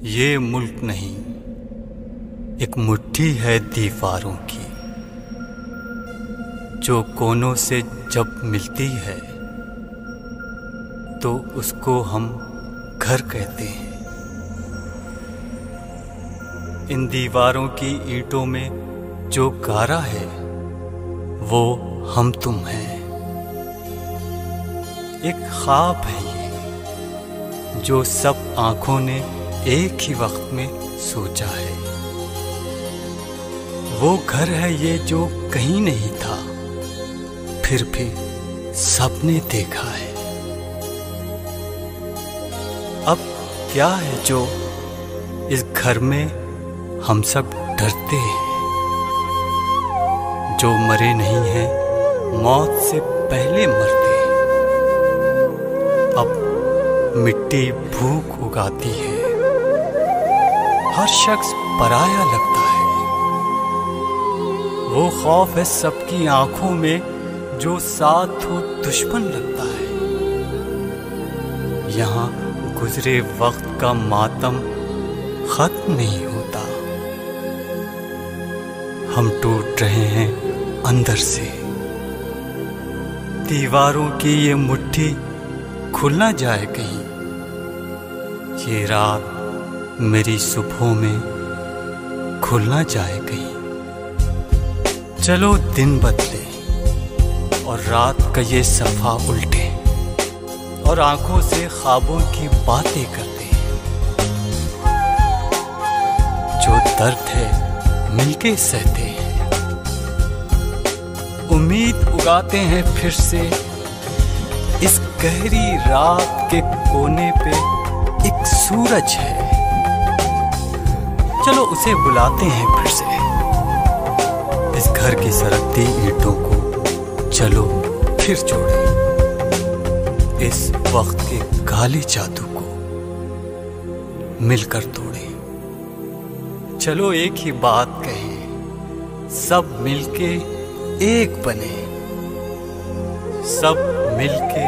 ये मुल्क नहीं, एक मुट्ठी है दीवारों की, जो कोनों से जब मिलती है तो उसको हम घर कहते हैं। इन दीवारों की ईंटों में जो गारा है वो हम तुम हैं। एक ख्वाब है ये जो सब आंखों ने एक ही वक्त में सोचा है। वो घर है ये जो कहीं नहीं था, फिर भी सबने देखा है। अब क्या है जो इस घर में हम सब डरते हैं। जो मरे नहीं हैं मौत से पहले मरते हैं। अब मिट्टी भूख उगाती है, हर शख्स पराया लगता है। वो खौफ है सबकी आंखों में जो साथ हो दुश्मन लगता है। यहाँ गुजरे वक्त का मातम खत्म नहीं होता। हम टूट रहे हैं अंदर से। दीवारों की ये मुट्ठी खुल ना जाए कहीं। ये रात मेरी सुबहों में खुल ना जाए कहीं। चलो दिन बदले और रात का ये सफा उल्टे और आंखों से ख्वाबों की बातें करते हैं। जो दर्द है मिलके सहते हैं। उम्मीद उगाते हैं फिर से इस गहरी रात के कोने पे एक सूरज है। चलो उसे बुलाते हैं फिर से। इस घर की सरकती ईंटों को चलो फिर जोड़ें। इस वक्त के काले जादू को मिलकर तोड़ें। चलो एक ही बात कहें, सब मिलके एक बने, सब मिलके